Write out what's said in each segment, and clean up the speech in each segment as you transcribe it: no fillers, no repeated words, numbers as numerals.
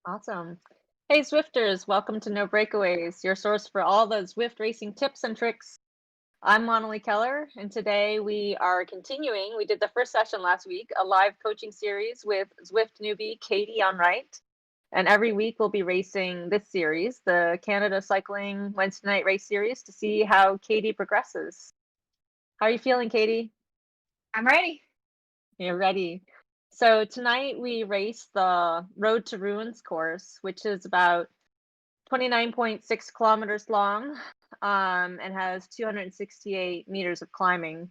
Awesome. Hey, Zwifters, welcome to No Breakaways, your source for all the Zwift racing tips and tricks. I'm Monilee Keller, and today we are continuing. We did the first session last week, a live coaching series with Zwift newbie Katie on right. And every week we'll be racing this series, the Canada Cycling Wednesday Night Race Series, to see how Katie progresses. How are you feeling, Katie? I'm ready. You're ready. So tonight we race the Road to Ruins course, which is about 29.6 kilometers long, and has 268 meters of climbing.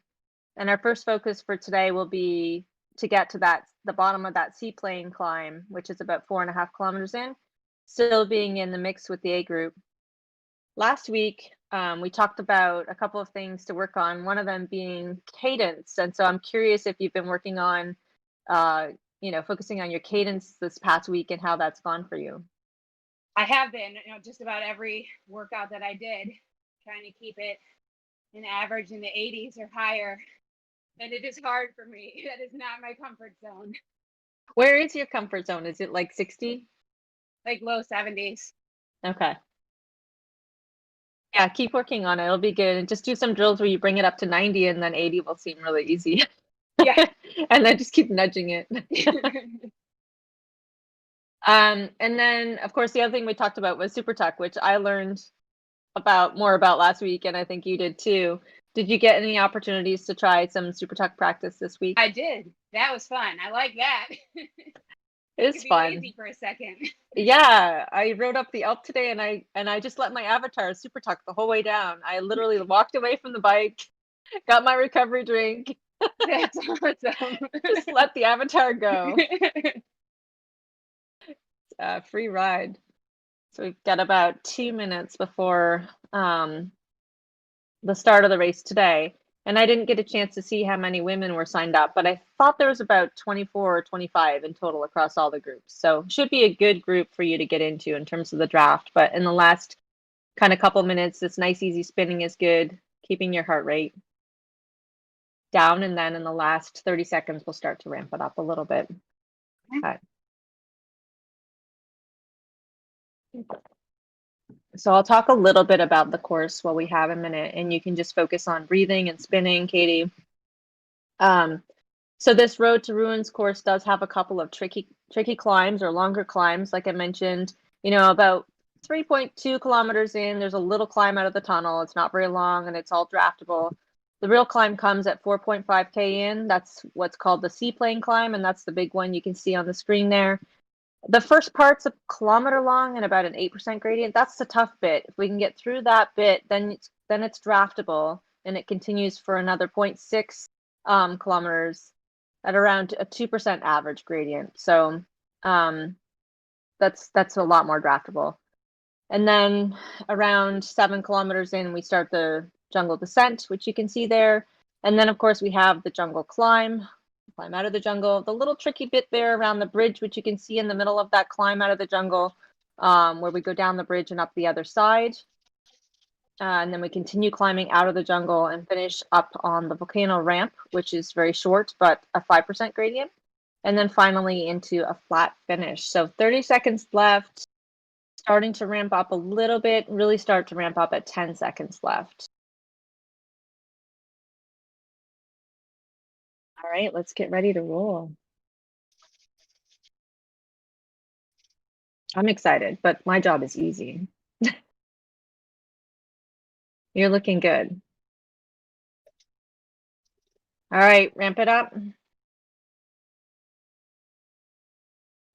And our first focus for today will be to get to the bottom of that Seaplane Climb, which is about 4.5 kilometers in, still being in the mix with the A group. Last week, we talked about a couple of things to work on, one of them being cadence. And so I'm curious if you've been working on, focusing on your cadence this past week and how that's gone for you. I have been, just about every workout that I did, trying to keep it an average in the 80s or higher. And it is hard for me. That is not my comfort zone. Where is your comfort zone? Is it like 60? Like low 70s. Okay. Yeah, keep working on it. It'll be good. And just do some drills where you bring it up to 90 and then 80 will seem really easy. Yeah. And then just keep nudging it. And then of course the other thing we talked about was super tuck, which I learned more about last week, and I think you did too. Did you get any opportunities to try some super tuck practice this week? I did. That was fun. I like that. It's Be fun. lazy for a second. Yeah, I rode up the Alp today and I just let my avatar super tuck the whole way down. I literally walked away from the bike, got my recovery drink, That's awesome. just let the avatar go. Free ride. So we've got about 2 minutes before the start of the race today. And I didn't get a chance to see how many women were signed up, but I thought there was about 24 or 25 in total across all the groups. So should be a good group for you to get into in terms of the draft. But in the last kind of couple minutes, this nice easy spinning is good, keeping your heart rate down. And then in the last 30 seconds, we'll start to ramp it up a little bit. Okay. So I'll talk a little bit about the course while we have a minute, and you can just focus on breathing and spinning, Katie. So this Road to Ruins course does have a couple of tricky climbs or longer climbs, like I mentioned. About 3.2 kilometers in, there's a little climb out of the tunnel. It's not very long, and it's all draftable. The real climb comes at 4.5K in. That's what's called the Seaplane Climb, and that's the big one you can see on the screen there. The first part's a kilometer long and about an 8% gradient. That's the tough bit. If we can get through that bit, then it's draftable, and it continues for another 0.6 kilometers at around a 2% average gradient. So that's a lot more draftable. And then around 7 kilometers in, we start the jungle descent, which you can see there. And then, of course, we have the jungle climb out of the jungle. The little tricky bit there around the bridge, which you can see in the middle of that climb out of the jungle, where we go down the bridge and up the other side. And then we continue climbing out of the jungle and finish up on the volcano ramp, which is very short, but a 5% gradient. And then finally into a flat finish. So 30 seconds left, starting to ramp up a little bit, really start to ramp up at 10 seconds left. All right, let's get ready to roll. I'm excited, but my job is easy. You're looking good. All right, ramp it up.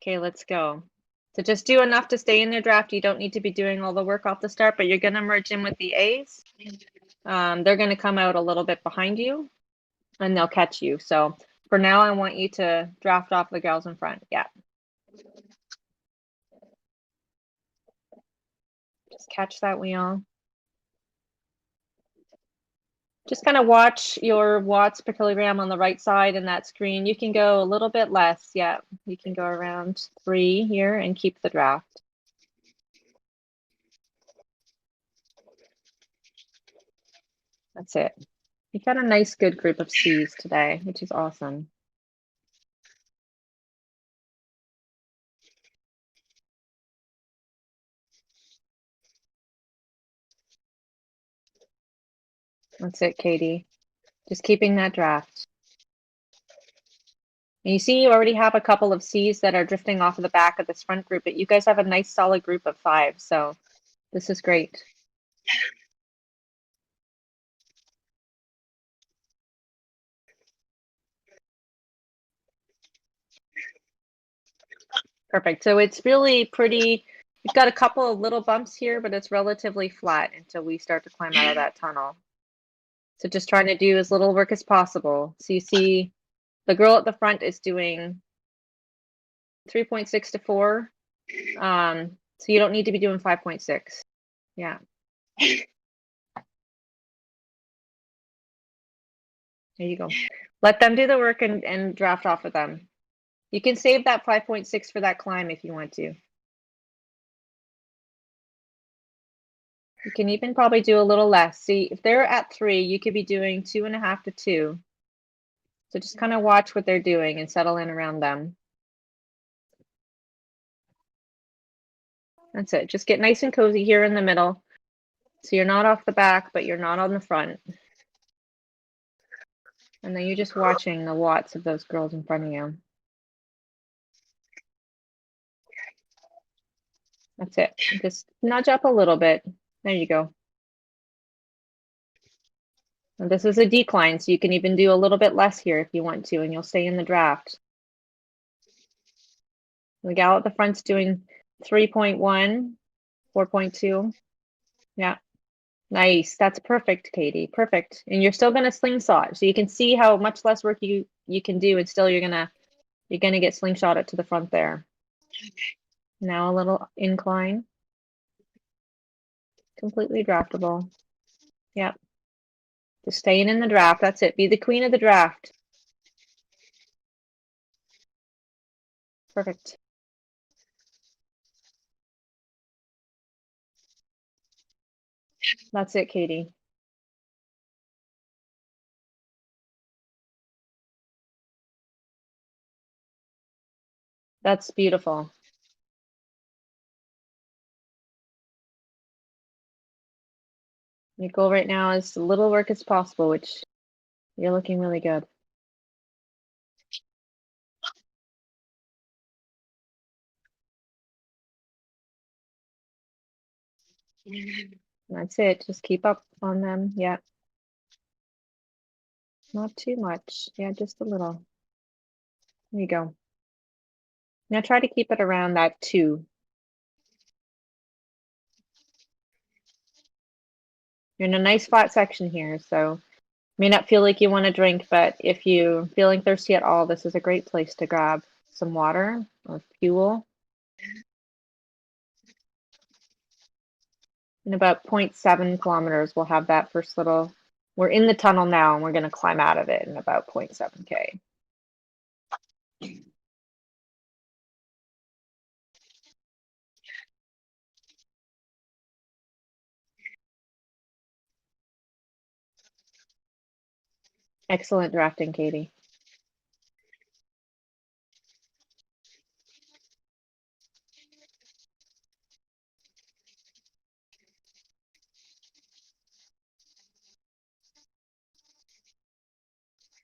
Okay, let's go. So just do enough to stay in their draft. You don't need to be doing all the work off the start, but you're going to merge in with the A's. They're going to come out a little bit behind you, and they'll catch you. So for now, I want you to draft off the gals in front. Yeah. Just catch that wheel. Just kind of watch your watts per kilogram on the right side in that screen. You can go a little bit less. Yeah, you can go around 3 here and keep the draft. That's it. You got a nice, good group of C's today, which is awesome. That's it, Katie. Just keeping that draft. And you see you already have a couple of C's that are drifting off of the back of this front group, but you guys have a nice solid group of 5, so this is great. Perfect. So it's really pretty, you've got a couple of little bumps here, but it's relatively flat until we start to climb out of that tunnel. So just trying to do as little work as possible. So you see the girl at the front is doing 3.6 to 4. So you don't need to be doing 5.6. Yeah. There you go. Let them do the work and draft off of them. You can save that 5.6 for that climb if you want to. You can even probably do a little less. See, if they're at 3, you could be doing 2.5 to 2. So just kind of watch what they're doing and settle in around them. That's it. Just get nice and cozy here in the middle. So you're not off the back, but you're not on the front. And then you're just watching the watts of those girls in front of you. That's it. Just nudge up a little bit. There you go. And this is a decline, so you can even do a little bit less here if you want to, and you'll stay in the draft. The gal at the front's doing 3.1, 4.2. Yeah. Nice. That's perfect, Katie. Perfect. And you're still gonna slingshot. So you can see how much less work you can do, and still you're gonna get slingshotted to the front there. Now a little incline. Completely draftable. Yep. Just staying in the draft. That's it. Be the queen of the draft. Perfect. That's it, Katie. That's beautiful. Your goal right now is little work as possible, which you're looking really good. That's it. Just keep up on them. Yeah. Not too much. Yeah, just a little. There you go. Now try to keep it around that 2. You're in a nice flat section here, so may not feel like you want to drink, but if you're feeling thirsty at all, this is a great place to grab some water or fuel. In about 0.7 kilometers, we'll have that first little, we're in the tunnel now and we're going to climb out of it in about 0.7K. Excellent drafting, Katie.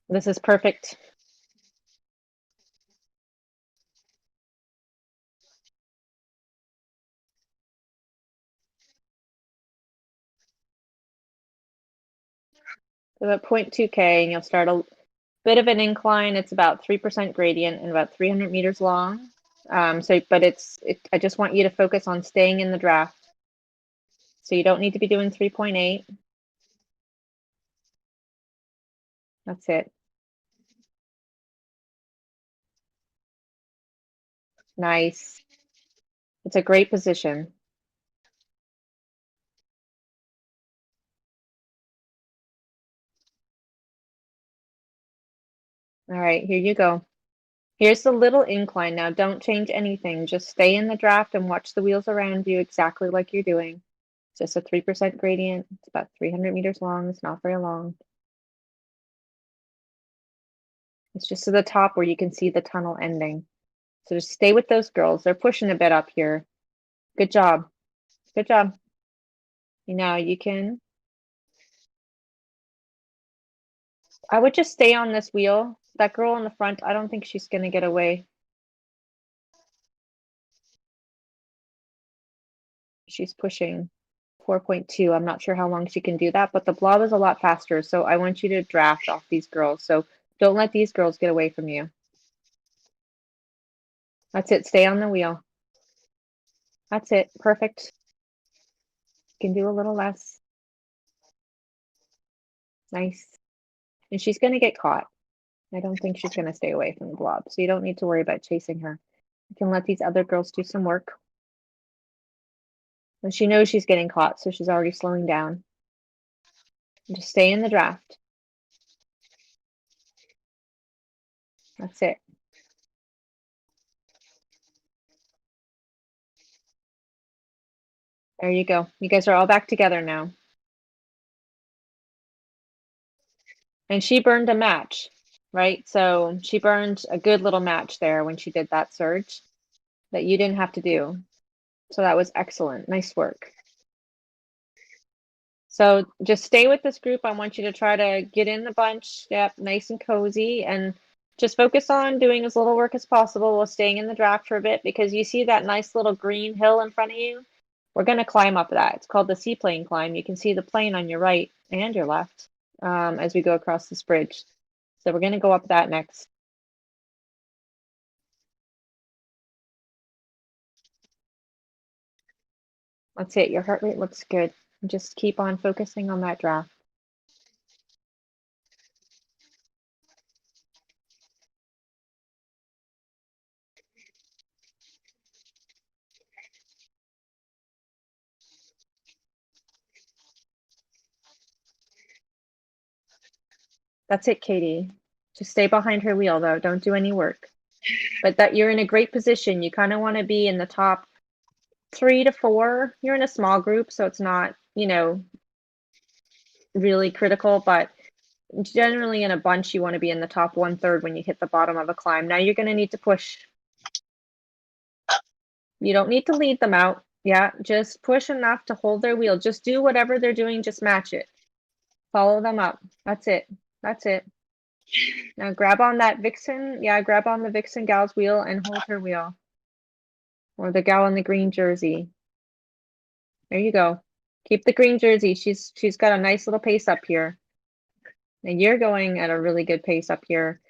This is perfect. So about 0.2K, and you'll start a bit of an incline. It's about 3% gradient and about 300 meters long. But I just want you to focus on staying in the draft. So you don't need to be doing 3.8. That's it. Nice. It's a great position. All right, here you go. Here's the little incline. Now don't change anything. Just stay in the draft and watch the wheels around you exactly like you're doing. It's just a 3% gradient. It's about 300 meters long. It's not very long. It's just to the top where you can see the tunnel ending. So just stay with those girls. They're pushing a bit up here. Good job. Good job. Now you can I would just stay on this wheel. That girl in the front, I don't think she's gonna get away. She's pushing 4.2. I'm not sure how long she can do that, but the blob is a lot faster, so I want you to draft off these girls. So don't let these girls get away from you. That's it. Stay on the wheel. That's it. Perfect. You can do a little less. Nice. And she's going to get caught. I don't think she's going to stay away from the blob, so you don't need to worry about chasing her. You can let these other girls do some work. And she knows she's getting caught, so she's already slowing down. And just stay in the draft. That's it. There you go. You guys are all back together now. And she burned a match, right? So she burned a good little match there when she did that surge that you didn't have to do. So that was excellent. Nice work. So just stay with this group. I want you to try to get in the bunch. Yep, nice and cozy. And just focus on doing as little work as possible while staying in the draft for a bit, because you see that nice little green hill in front of you? We're going to climb up that. It's called the Seaplane Climb. You can see the plane on your right and your left as we go across this bridge. So we're going to go up that next. That's it. Your heart rate looks good. Just keep on focusing on that draft. That's it, Katie. Just stay behind her wheel, though. Don't do any work. But that you're in a great position. You kind of want to be in the top 3 to 4. You're in a small group, so it's not, you know, really critical, but generally in a bunch, you want to be in the top 1/3 when you hit the bottom of a climb. Now you're going to need to push. You don't need to lead them out. Yeah, just push enough to hold their wheel. Just do whatever they're doing, just match it. Follow them up. That's it. That's it. Now grab on that Vixen. Yeah, grab on the Vixen gal's wheel and hold her wheel. Or the gal in the green jersey. There you go. Keep the green jersey. She's got a nice little pace up here. And you're going at a really good pace up here.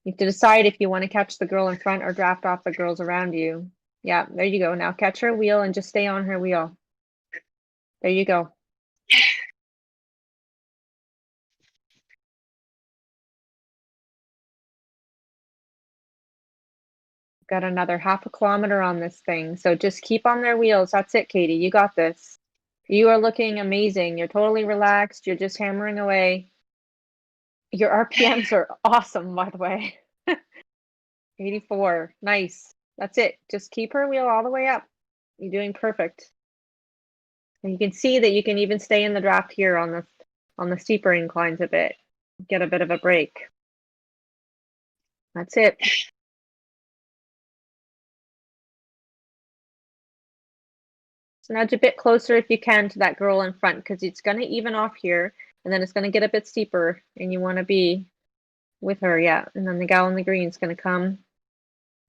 You have to decide if you want to catch the girl in front or draft off the girls around you. Yeah, there you go. Now catch her wheel and just stay on her wheel. There you go. Got another 1/2 kilometer on this thing. So just keep on their wheels. That's it, Katie. You got this. You are looking amazing. You're totally relaxed. You're just hammering away. Your RPMs are awesome, by the way. 84. Nice. That's it. Just keep her wheel all the way up. You're doing perfect. And you can see that you can even stay in the draft here on the steeper inclines a bit. Get a bit of a break. That's it. So nudge a bit closer if you can to that girl in front, because it's going to even off here, and then it's going to get a bit steeper, and you want to be with her, yeah. And then the gal in the green is going to come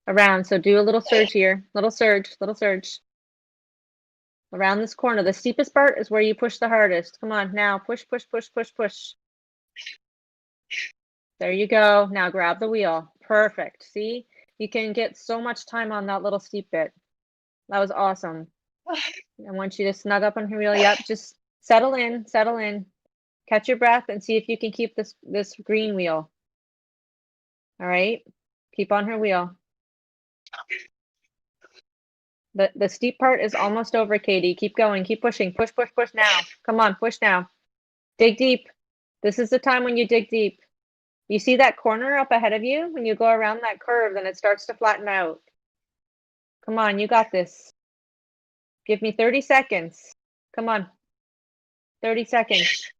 around. So do a little surge here. Little surge, little surge. Around this corner. The steepest part is where you push the hardest. Come on, now. Push, push, push, push, push. There you go. Now grab the wheel. Perfect. See? You can get so much time on that little steep bit. That was awesome. I want you to snug up on her wheel. Yep, just settle in, settle in. Catch your breath and see if you can keep this green wheel. All right? Keep on her wheel. The steep part is almost over, Katie. Keep going, keep pushing. Push, push, push now. Come on, push now. Dig deep. This is the time when you dig deep. You see that corner up ahead of you? When you go around that curve, then it starts to flatten out. Come on, you got this. Give me 30 seconds. Come on. 30 seconds.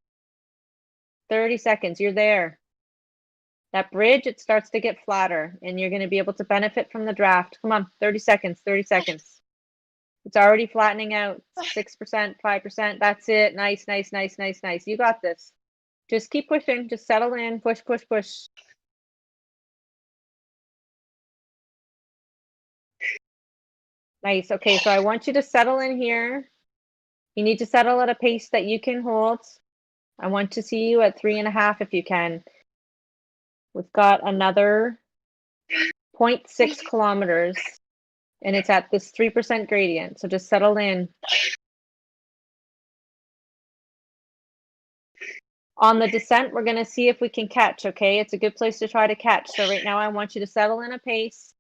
30 seconds. You're there. That bridge, it starts to get flatter, and you're going to be able to benefit from the draft. Come on. 30 seconds. 30 seconds. It's already flattening out. 6%, 5%. That's it. Nice, nice, nice, nice, nice. You got this. Just keep pushing. Just settle in. Push, push, push. Nice. Okay, so I want you to settle in here. You need to settle at a pace that you can hold. I want to see you at 3.5 if you can. We've got another 0.6 kilometers, and it's at this 3% gradient. So just settle in. On the descent, we're going to see if we can catch, okay? It's a good place to try to catch. So right now I want you to settle in a pace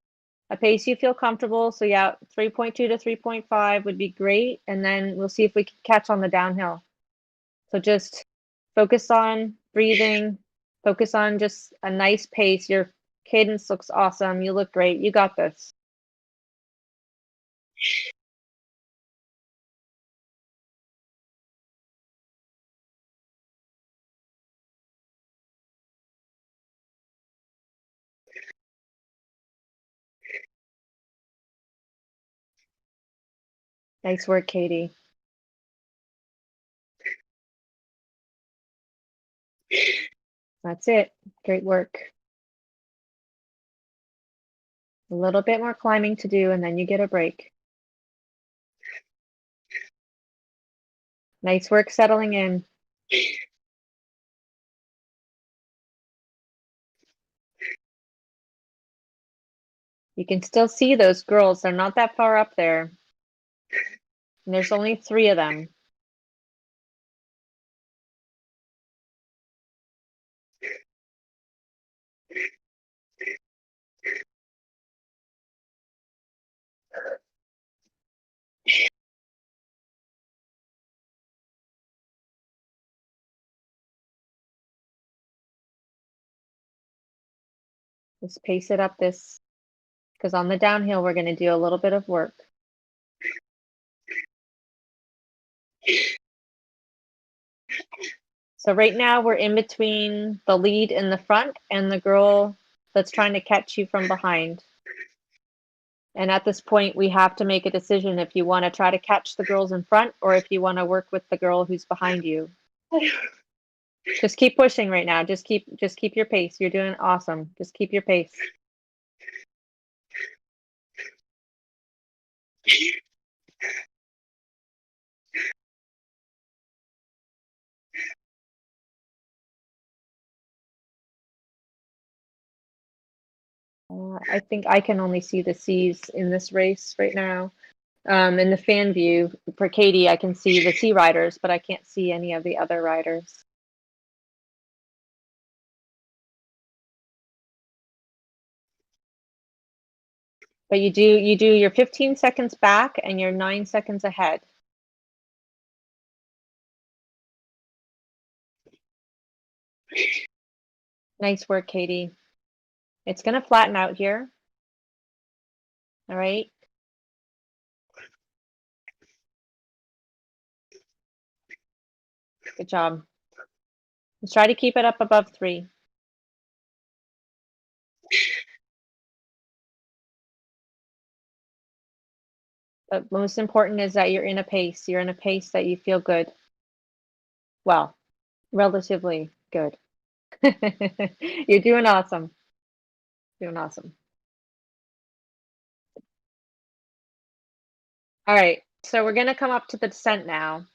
you feel comfortable. So yeah, 3.2 to 3.5 would be great. And then we'll see if we can catch on the downhill. So just focus on breathing, focus on just a nice pace. Your cadence looks awesome. You look great. You got this. Nice work, Katie. That's it. Great work. A little bit more climbing to do, and then you get a break. Nice work settling in. You can still see those girls. They're not that far up there. And there's only 3 of them. Just pace it up this, because on the downhill, we're going to do a little bit of work. So right now we're in between the lead in the front and the girl that's trying to catch you from behind. And at this point, we have to make a decision if you want to try to catch the girls in front or if you want to work with the girl who's behind you. Just keep pushing right now. Just keep your pace. You're doing awesome. Just keep your pace. I think I can only see the C's in this race right now. In the fan view for Katie, I can see the C riders, but I can't see any of the other riders. But you do your 15 seconds back and you're 9 seconds ahead. Nice work, Katie. It's going to flatten out here. All right. Good job. Let's try to keep it up above 3. But most important is that you're in a pace. You're in a pace that you feel good. Well, relatively good. You're doing awesome. Doing awesome. All right. So we're going to come up to the descent now.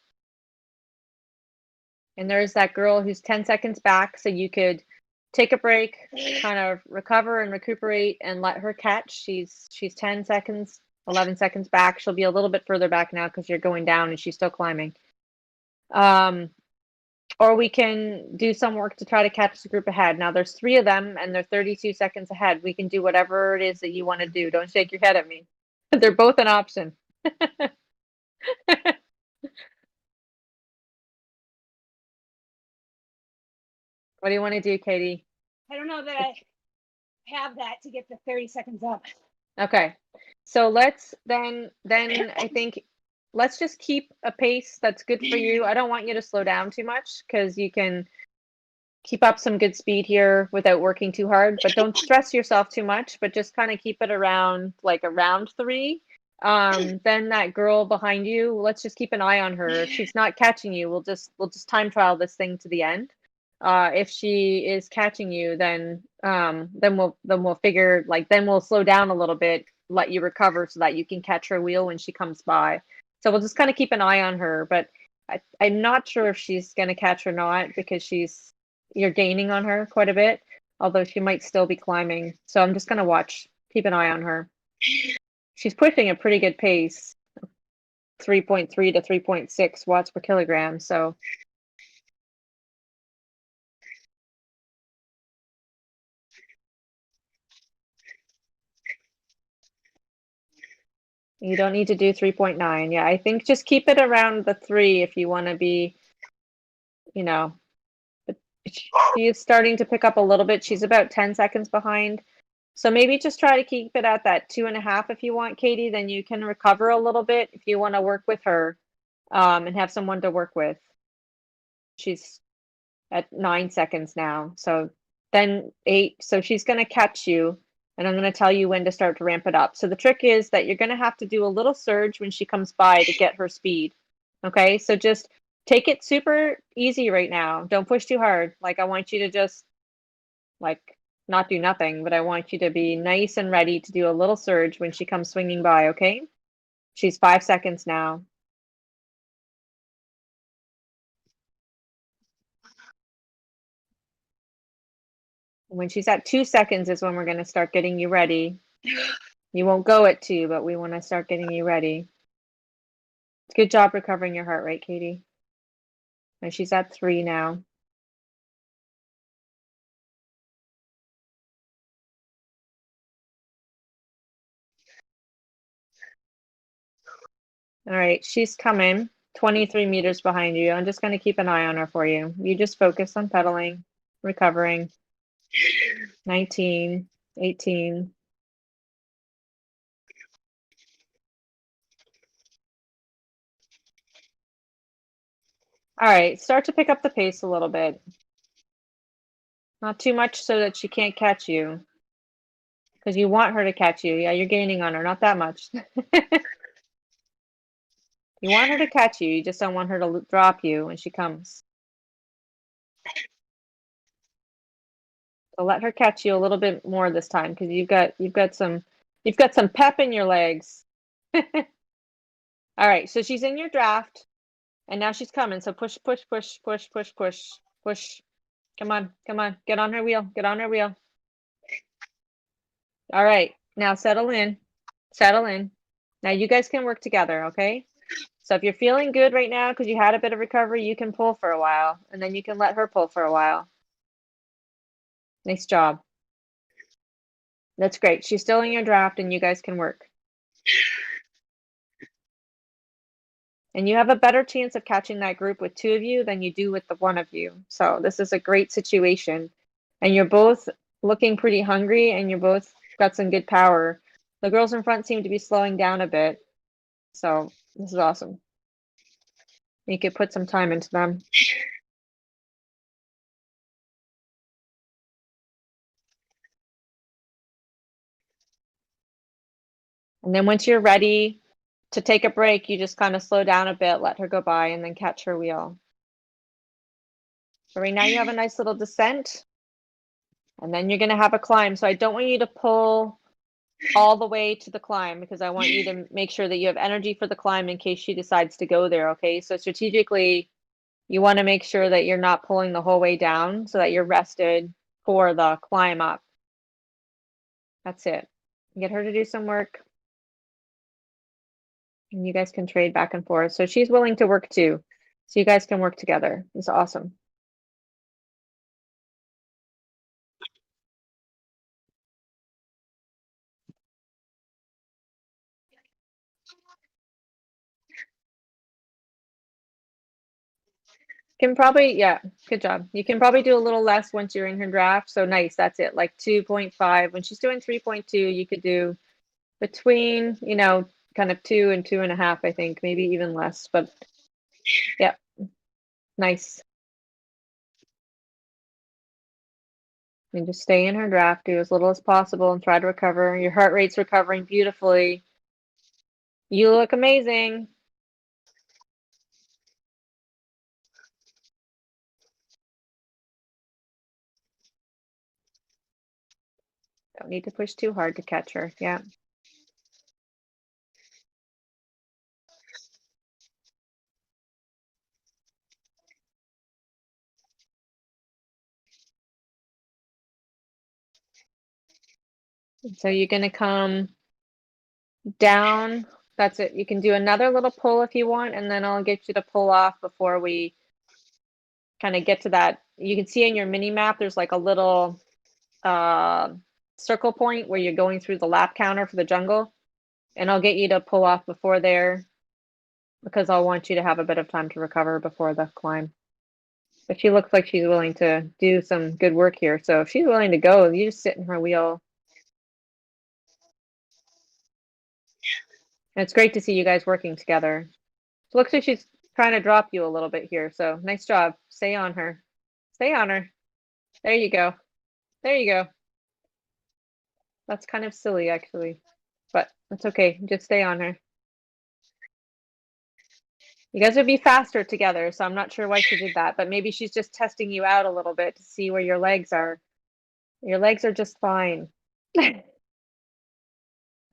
And there's that girl who's 10 seconds back. So you could take a break, kind of recover and recuperate and let her catch. She's 10 seconds, 11 seconds back. She'll be a little bit further back now because you're going down and she's still climbing. Or we can do some work to try to catch the group ahead. Now there's 3 of them and they're 32 seconds ahead. We can do whatever it is that you want to do. Don't shake your head at me. They're both an option. What do you want to do, Katie? I don't know that I have that to get the 30 seconds up. Okay. So let's then I think let's just keep a pace that's good for you. I don't want you to slow down too much because you can keep up some good speed here without working too hard, but don't stress yourself too much, but just kind of keep it around 3. Then that girl behind you, let's just keep an eye on her. If she's not catching you, we'll just time trial this thing to the end. If she is catching you, then we'll figure, like, then we'll slow down a little bit, let you recover so that you can catch her wheel when she comes by. So we'll just kind of keep an eye on her, but I'm not sure if she's going to catch or not, because you're gaining on her quite a bit, although she might still be climbing. So I'm just going to keep an eye on her. She's pushing a pretty good pace, 3.3 to 3.6 watts per kilogram. So you don't need to do 3.9. Yeah, I think just keep it around the 3 if you want to be, but she is starting to pick up a little bit. She's about 10 seconds behind. So maybe just try to keep it at that 2.5 if you want, Katie. Then you can recover a little bit if you want to work with her, and have someone to work with. She's at 9 seconds now. So then 8. So she's going to catch you, and I'm going to tell you when to start to ramp it up. So the trick is that you're going to have to do a little surge when she comes by to get her speed. Okay, so just take it super easy right now. Don't push too hard. Like, I want you to just, like, not do nothing, but I want you to be nice and ready to do a little surge when she comes swinging by, okay? She's 5 seconds now. When she's at 2 seconds is when we're going to start getting you ready. You won't go at 2, but we want to start getting you ready. Good job recovering your heart rate, Katie. And she's at 3 now. All right, she's coming 23 meters behind you. I'm just going to keep an eye on her for you. You just focus on pedaling, recovering. 19, 18. All right, start to pick up the pace a little bit. Not too much so that she can't catch you, because you want her to catch you. Yeah, you're gaining on her, not that much. You want her to catch you, you just don't want her to drop you when she comes. So let her catch you a little bit more this time, because you've got some pep in your legs. All right, so she's in your draft, and now she's coming. So push, push, push, push, push, push, push. Come on, come on, get on her wheel, get on her wheel. All right, now settle in, settle in. Now you guys can work together, okay? So if you're feeling good right now because you had a bit of recovery, you can pull for a while, and then you can let her pull for a while. Nice job. That's great. She's still in your draft, and you guys can work. And you have a better chance of catching that group with 2 of you than you do with the 1 of you. So this is a great situation. And you're both looking pretty hungry, and you're both got some good power. The girls in front seem to be slowing down a bit. So this is awesome. You could put some time into them. And then once you're ready to take a break, you just kind of slow down a bit, let her go by, and then catch her wheel. So right now you have a nice little descent, and then you're going to have a climb. So I don't want you to pull all the way to the climb, because I want you to make sure that you have energy for the climb in case she decides to go there, okay? So strategically, you want to make sure that you're not pulling the whole way down so that you're rested for the climb up. That's it. Get her to do some work, and you guys can trade back and forth. So she's willing to work too. So you guys can work together. It's awesome. Can probably, yeah, good job. You can probably do a little less once you're in her draft. So nice, that's it, like 2.5. When she's doing 3.2, you could do between, kind of 2 and 2.5, I think, maybe even less, but yeah, nice. And just stay in her draft, do as little as possible, and try to recover. Your heart rate's recovering beautifully. You look amazing. Don't need to push too hard to catch her. Yeah. So you're going to come down. That's it. You can do another little pull if you want, and then I'll get you to pull off before we kind of get to that. You can see in your mini map, there's like a little circle point where you're going through the lap counter for the jungle. And I'll get you to pull off before there because I'll want you to have a bit of time to recover before the climb. But she looks like she's willing to do some good work here. So if she's willing to go, you just sit in her wheel. And it's great to see you guys working together. It looks like she's trying to drop you a little bit here. So nice job. Stay on her. Stay on her. There you go. There you go. That's kind of silly, actually. But it's okay. Just stay on her. You guys would be faster together, so I'm not sure why she did that. But maybe she's just testing you out a little bit to see where your legs are. Your legs are just fine.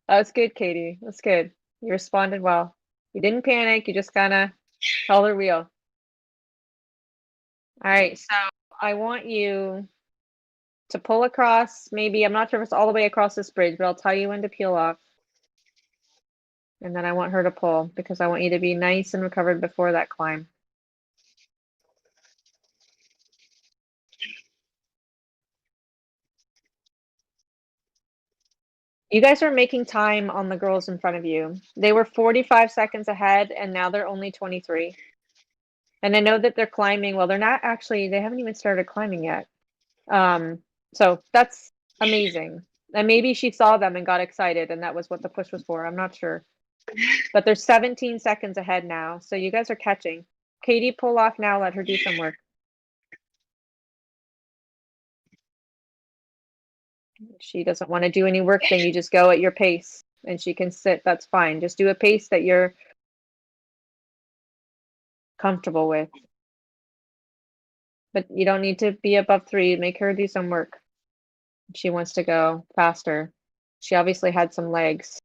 That's good, Katie. That's good. You responded well. You didn't panic. You just kind of held her wheel. All right, so I want you to pull across. Maybe, I'm not sure if it's all the way across this bridge, but I'll tell you when to peel off. And then I want her to pull because I want you to be nice and recovered before that climb. You guys are making time on the girls in front of you. They were 45 seconds ahead, and now they're only 23. And I know that they're climbing. Well, they're not actually, they haven't even started climbing yet. So that's amazing. And maybe she saw them and got excited, and that was what the push was for. I'm not sure. But they're 17 seconds ahead now. So you guys are catching. Katie, pull off now. Let her do some work. If she doesn't want to do any work, then you just go at your pace and she can sit. That's fine. Just do a pace that you're comfortable with. But you don't need to be above 3. Make her do some work. She wants to go faster. She obviously had some legs.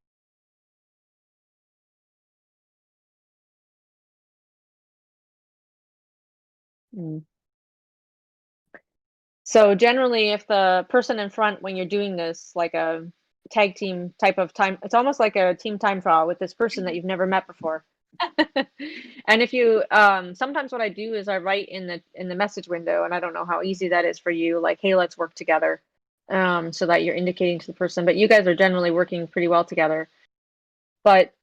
So generally, if the person in front, when you're doing this, like a tag team type of time, it's almost like a team time trial with this person that you've never met before. And if you, sometimes what I do is I write in the message window, and I don't know how easy that is for you, like, hey, let's work together, so that you're indicating to the person. But you guys are generally working pretty well together. But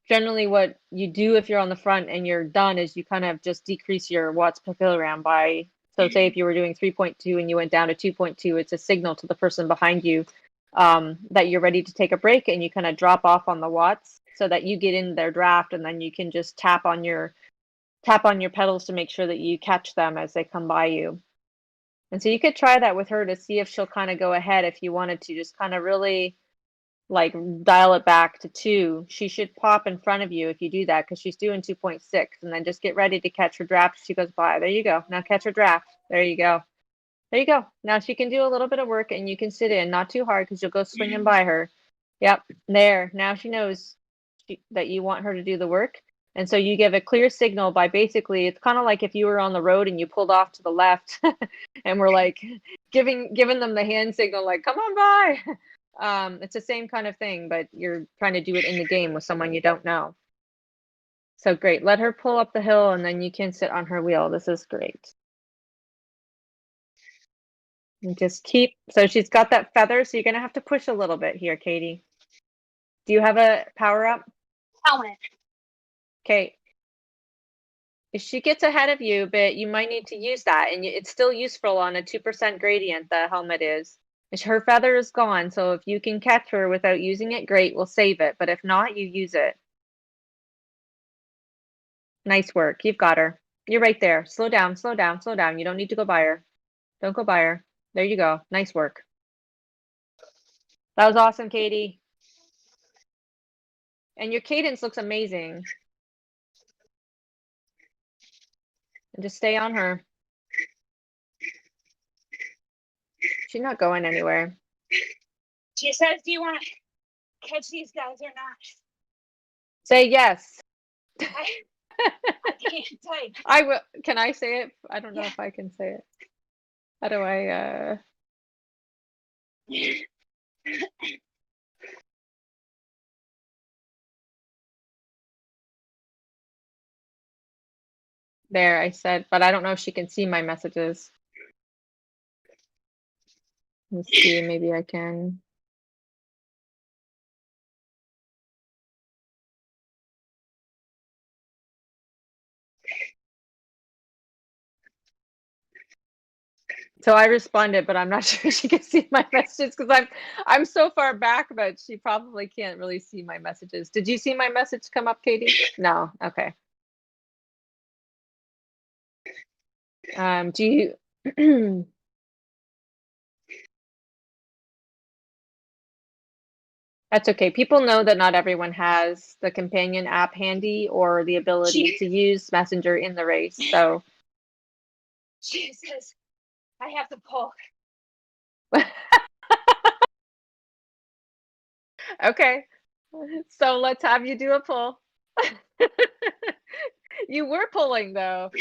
generally what you do if you're on the front and you're done is you kind of just decrease your watts per kilogram by, so say if you were doing 3.2 and you went down to 2.2, it's a signal to the person behind you that you're ready to take a break, and you kind of drop off on the watts so that you get in their draft, and then you can just tap on your pedals to make sure that you catch them as they come by you. And so you could try that with her to see if she'll kind of go ahead if you wanted to just kind of really like dial it back to 2. She should pop in front of you if you do that, because she's doing 2.6, and then just get ready to catch her draft as she goes by. There you go. Now catch her draft. There you go. There you go. Now she can do a little bit of work, and you can sit in, not too hard because you'll go swinging by her. Yep, there. Now she knows that you want her to do the work. And so you give a clear signal by basically, it's kind of like if you were on the road and you pulled off to the left and we're like giving them the hand signal, like, come on by. It's the same kind of thing, but you're trying to do it in the game with someone you don't know. So great. Let her pull up the hill, and then you can sit on her wheel. This is great. And just keep, so she's got that feather, so you're going to have to push a little bit here, Katie. Do you have a power up? Helmet. Okay. If she gets ahead of you a bit, you might need to use that, and it's still useful on a 2% gradient, the helmet is. Her feather is gone, so if you can catch her without using it, great, we'll save it. But if not, you use it. Nice work. You've got her. You're right there. Slow down, slow down, slow down. You don't need to go by her. Don't go by her. There you go. Nice work. That was awesome, Katie. And your cadence looks amazing. And just stay on her. She's not going anywhere. She says, do you want to catch these guys or not? Say yes. I can't type. I will. Can I say it? I don't know Yeah. if I can say it. How do I, there, I said, but I don't know if she can see my messages. Let's see, maybe I can. So I responded, but I'm not sure she can see my messages because I'm so far back, but she probably can't really see my messages. Did you see my message come up, Katie? No. Okay. Do you That's okay. People know that not everyone has the companion app handy or the ability to use Messenger in the race. So She says, I have to pull. okay. So let's have you do a pull. You were pulling though.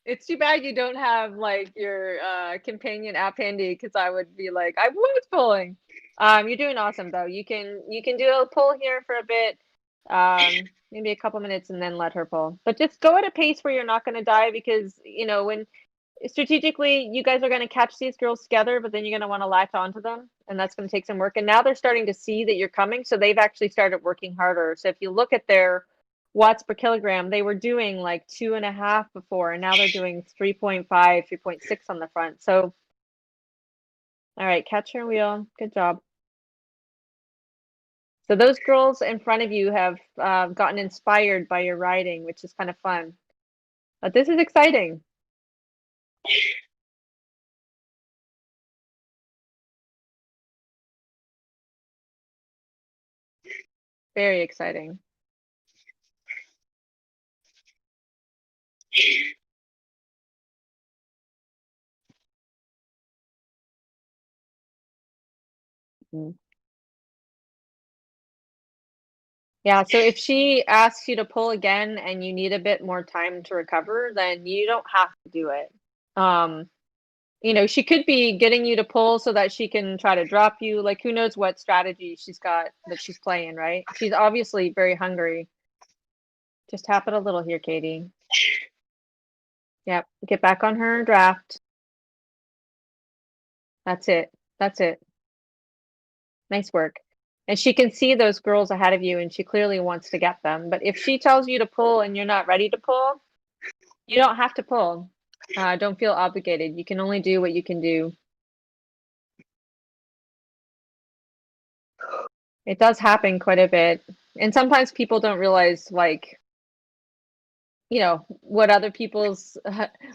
It's too bad you don't have like your companion app handy because I would be like, I was pulling. You're doing awesome though. You can do a pull here for a bit, maybe a couple minutes and then let her pull. But just go at a pace where you're not going to die because when strategically you guys are going to catch these girls together, but then you're going to want to latch onto them, and that's going to take some work. And now they're starting to see that you're coming, so they've actually started working harder. So if you look at their watts per kilogram, they were doing like 2.5 before, and now they're doing 3.5, 3.6 on the front. So, all right, catch your wheel. Good job. So those girls in front of you have gotten inspired by your riding, which is kind of fun. But this is exciting. Very exciting. Mm. Yeah, so if she asks you to pull again and you need a bit more time to recover, then you don't have to do it. She could be getting you to pull so that she can try to drop you. Like, who knows what strategy she's got that she's playing, right? She's obviously very hungry. Just tap it a little here, Katie. Yep, get back on her draft. That's it. That's it. Nice work. And she can see those girls ahead of you and she clearly wants to get them. But if she tells you to pull and you're not ready to pull, you don't have to pull. Don't feel obligated. You can only do what you can do. It does happen quite a bit. And sometimes people don't realize what other people's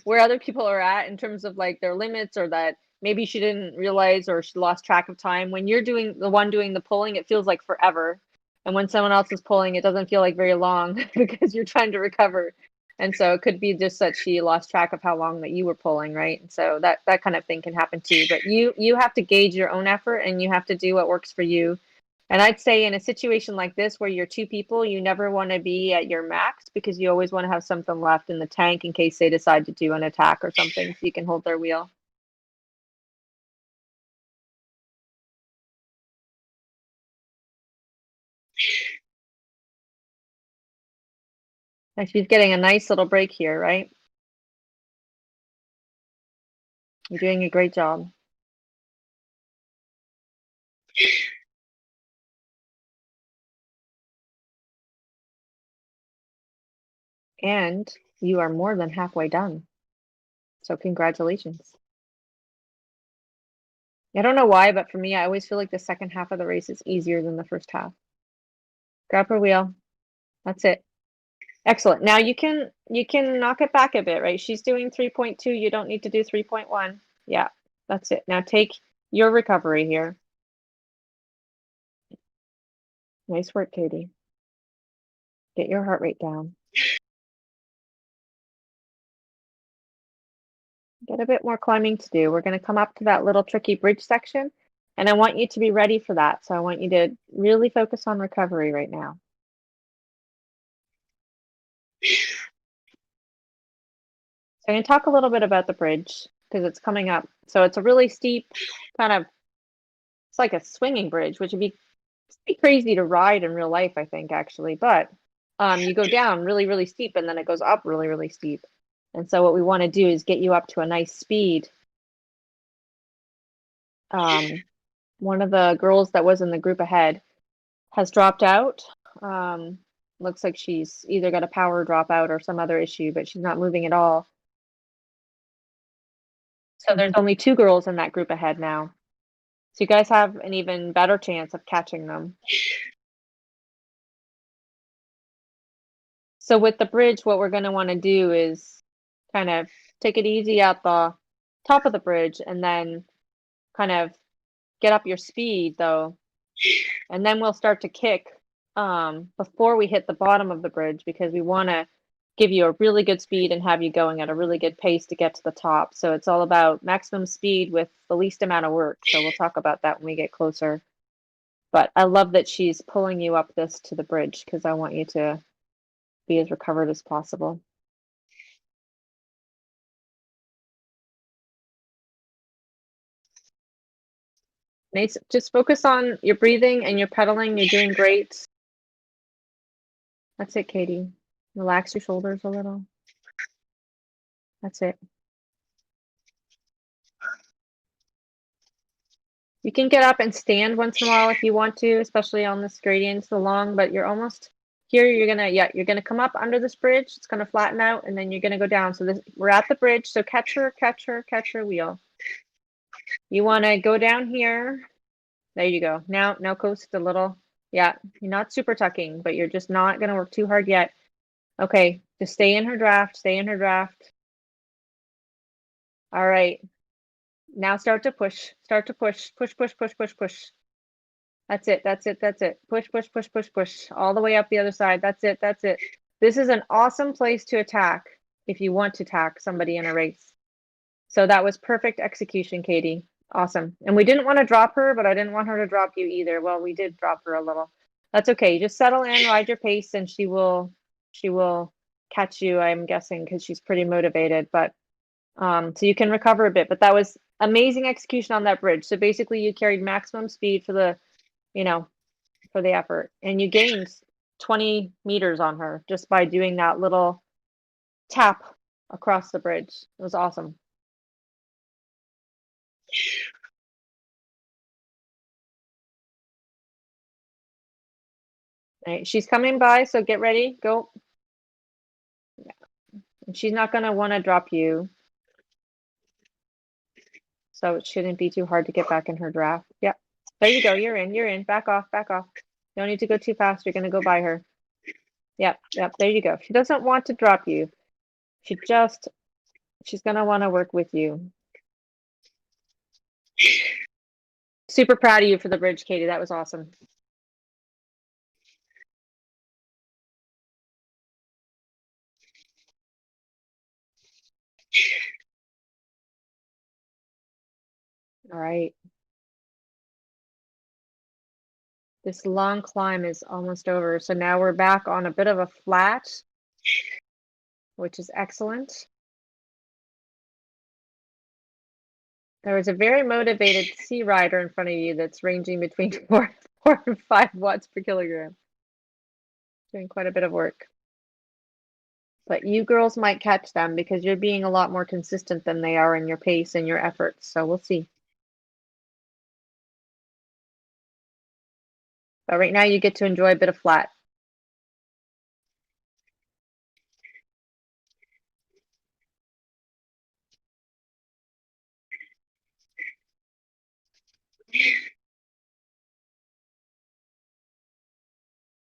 where other people are at in terms of like their limits, or that maybe she didn't realize or she lost track of time. When you're doing the pulling, it feels like forever. And when someone else is pulling, it doesn't feel like very long because you're trying to recover. And so it could be just that she lost track of how long that you were pulling, right? And so that kind of thing can happen too. But you have to gauge your own effort and you have to do what works for you. And I'd say in a situation like this where you're two people, you never want to be at your max because you always want to have something left in the tank in case they decide to do an attack or something, so you can hold their wheel. And she's getting a nice little break here, right? You're doing a great job. And you are more than halfway done. So congratulations. I don't know why, but for me, I always feel like the second half of the race is easier than the first half. Grab her wheel. That's it. Excellent. Now you can knock it back a bit, right? She's doing 3.2. You don't need to do 3.1. Yeah, that's it. Now take your recovery here. Nice work, Katie. Get your heart rate down. Get a bit more climbing to do. We're going to come up to that little tricky bridge section. And I want you to be ready for that. So I want you to really focus on recovery right now. So I'm going to talk a little bit about the bridge because it's coming up. So it's a really steep kind of, it's like a swinging bridge, which would be crazy to ride in real life, I think, actually. But you go down really, really steep and then it goes up really, really steep. And so what we want to do is get you up to a nice speed. One of the girls that was in the group ahead has dropped out. Looks like she's either got a power dropout or some other issue, but she's not moving at all. So there's only 2 girls in that group ahead now. So you guys have an even better chance of catching them. So with the bridge, what we're going to want to do is kind of take it easy at the top of the bridge and then kind of get up your speed though. And then we'll start to kick before we hit the bottom of the bridge because we want to give you a really good speed and have you going at a really good pace to get to the top. So it's all about maximum speed with the least amount of work. So we'll talk about that when we get closer. But I love that she's pulling you up this to the bridge because I want you to be as recovered as possible. Nice. Just focus on your breathing and your pedaling. You're doing great. That's it, Katie. Relax your shoulders a little. That's it. You can get up and stand once in a while if you want to, especially on this gradient so long, but you're almost here. You're gonna come up under this bridge. It's gonna flatten out and then you're gonna go down. So we're at the bridge. So catch her wheel. You wanna go down here. There you go. Now coast a little. Yeah, you're not super tucking, but you're just not gonna work too hard yet. Okay, just stay in her draft, stay in her draft. All right. Now start to push, push. That's it. Push, all the way up the other side. That's it. This is an awesome place to attack if you want to attack somebody in a race. So that was perfect execution, Katie. Awesome. And we didn't want to drop her, but I didn't want her to drop you either. Well, we did drop her a little. That's okay. Just settle in, ride your pace, and she will catch you, I'm guessing, because she's pretty motivated. But so you can recover a bit. But that was amazing execution on that bridge. So basically you carried maximum speed for the, for the effort. And you gained 20 meters on her just by doing that little tap across the bridge. It was awesome. Right, she's coming by, so get ready, go. Yeah. And she's not gonna want to drop you. So it shouldn't be too hard to get back in her draft. Yeah. There you go. You're in. Back off. You don't need to go too fast. You're gonna go by her. Yep. There you go. She doesn't want to drop you. She's gonna want to work with you. Super proud of you for the bridge, Katie. That was awesome. All right. This long climb is almost over. So now we're back on a bit of a flat, which is excellent. There is a very motivated sea rider in front of you that's ranging between 4 and 5 watts per kilogram. Doing quite a bit of work. But you girls might catch them because you're being a lot more consistent than they are in your pace and your efforts. So we'll see. But right now you get to enjoy a bit of flat.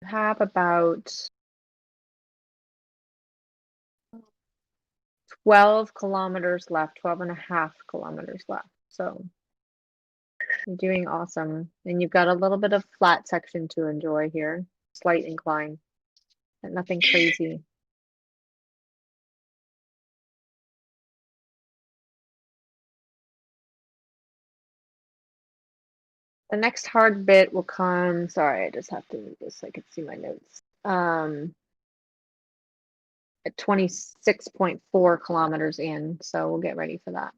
You have about 12 kilometers left, 12 and a half kilometers left. So you're doing awesome. And you've got a little bit of flat section to enjoy here. Slight incline, but nothing crazy. The next hard bit will come, sorry, I just have to move this so I can see my notes. At 26.4 kilometers in, so we'll get ready for that.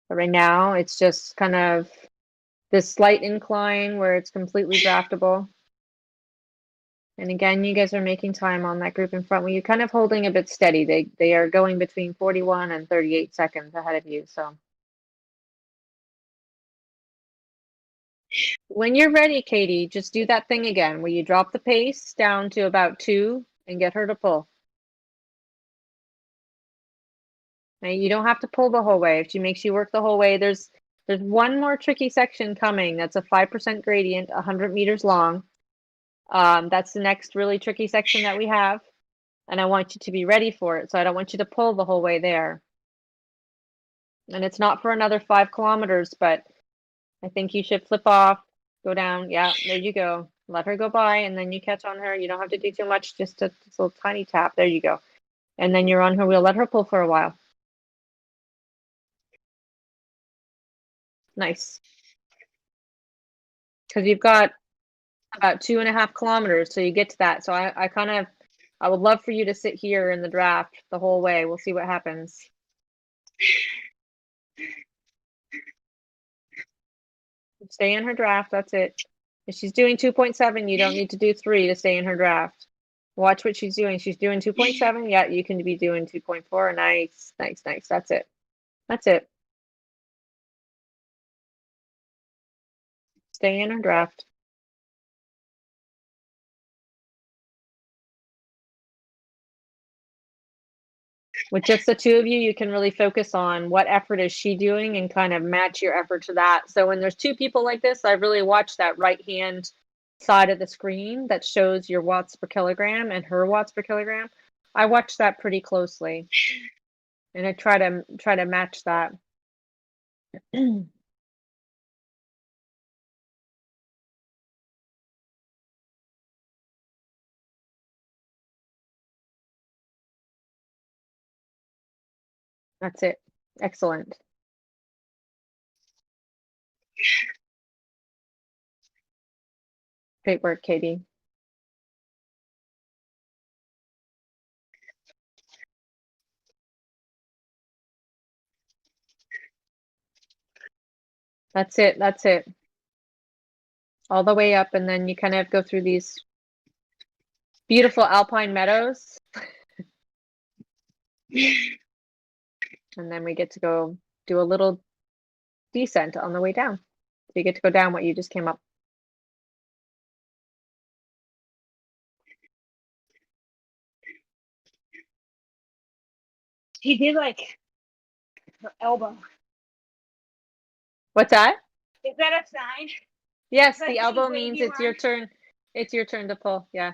But right now, it's just kind of this slight incline where it's completely draftable. And again, you guys are making time on that group in front where you're kind of holding a bit steady. They are going between 41 and 38 seconds ahead of you, so. When you're ready, Katie, just do that thing again where you drop the pace down to about 2 and get her to pull. Now, you don't have to pull the whole way. If she makes you work the whole way, there's one more tricky section coming. That's a 5% gradient, 100 meters long. That's the next really tricky section that we have. And I want you to be ready for it. So I don't want you to pull the whole way there. And it's not for another 5 kilometers, but I think you should flip off, go down. Yeah, there you go. Let her go by and then you catch on her. You don't have to do too much, just a little tiny tap. There you go. And then you're on her wheel. Let her pull for a while. Nice. Because you've got about 2.5 kilometers, so you get to that. So I would love for you to sit here in the draft the whole way. We'll see what happens. Stay in her draft, that's it. If she's doing 2.7, you don't need to do 3 to stay in her draft. Watch what she's doing. She's doing 2.7, yeah, you can be doing 2.4. Nice, nice, nice. That's it. That's it. Stay in her draft. With just the two of you, you can really focus on what effort is she doing and kind of match your effort to that. So when there's 2 people like this, I really watch that right hand side of the screen that shows your watts per kilogram and her watts per kilogram. I watch that pretty closely. And I try to match that. That's it. Excellent. Great work, Katie. That's it. That's it. All the way up, and then you kind of go through these beautiful alpine meadows. And then we get to go do a little descent on the way down. So you get to go down what you just came up. He did like her elbow. What's that? Is that a sign? Yes, Like the elbow means it's your turn. It's your turn to pull. Yeah.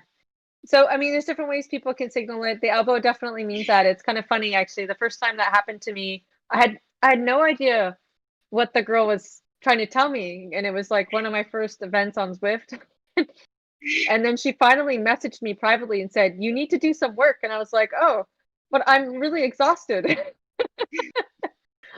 So, I mean, there's different ways people can signal it. The elbow definitely means that. It's kind of funny, actually. The first time that happened to me, I had no idea what the girl was trying to tell me. And it was like one of my first events on Zwift. And then she finally messaged me privately and said, "You need to do some work." And I was like, "Oh, but I'm really exhausted."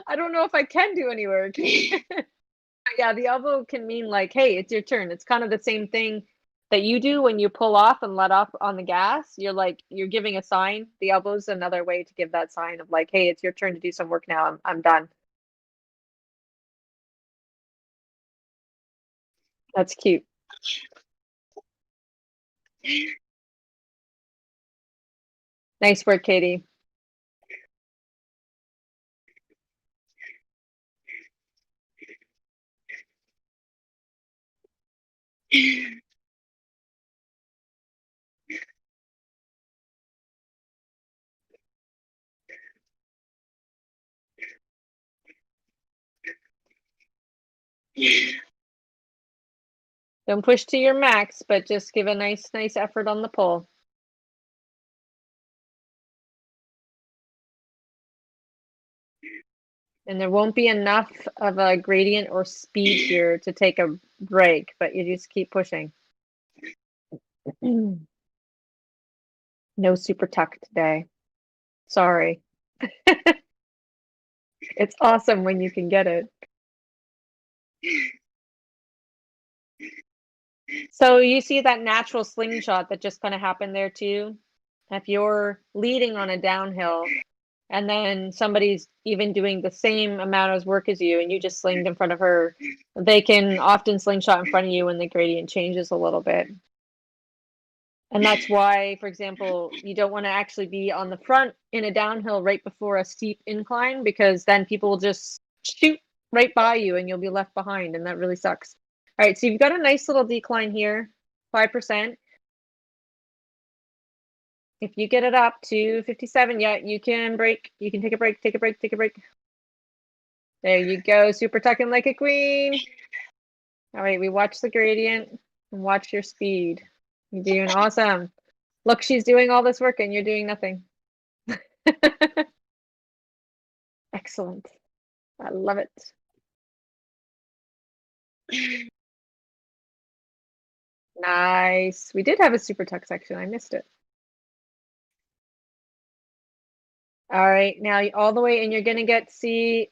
I don't know if I can do any work. Yeah, the elbow can mean like, hey, it's your turn. It's kind of the same thing that you do when you pull off and let off on the gas. You're giving a sign. The elbow's another way to give that sign of like, hey, it's your turn to do some work now. I'm done. That's cute. Nice work, Katie. Don't push to your max, but just give a nice effort on the pull. And there won't be enough of a gradient or speed here to take a break, but you just keep pushing. No super tuck today. Sorry. It's awesome when you can get it. So you see that natural slingshot that just kind of happened there too? If you're leading on a downhill and then somebody's even doing the same amount of work as you and you just slinged in front of her, they can often slingshot in front of you when the gradient changes a little bit. And that's why, for example, you don't want to actually be on the front in a downhill right before a steep incline, because then people will just shoot right by you and you'll be left behind, and that really sucks. All right, so you've got a nice little decline here, 5%. If you get it up to 57, yeah, you can break. You can take a break, take a break, take a break. There you go, super tucking like a queen. All right, we watch the gradient and watch your speed. You're doing awesome. Look, she's doing all this work and you're doing nothing. Excellent. I love it. Nice. We did have a super tuck section. I missed it. All right, now all the way, and you're gonna get C.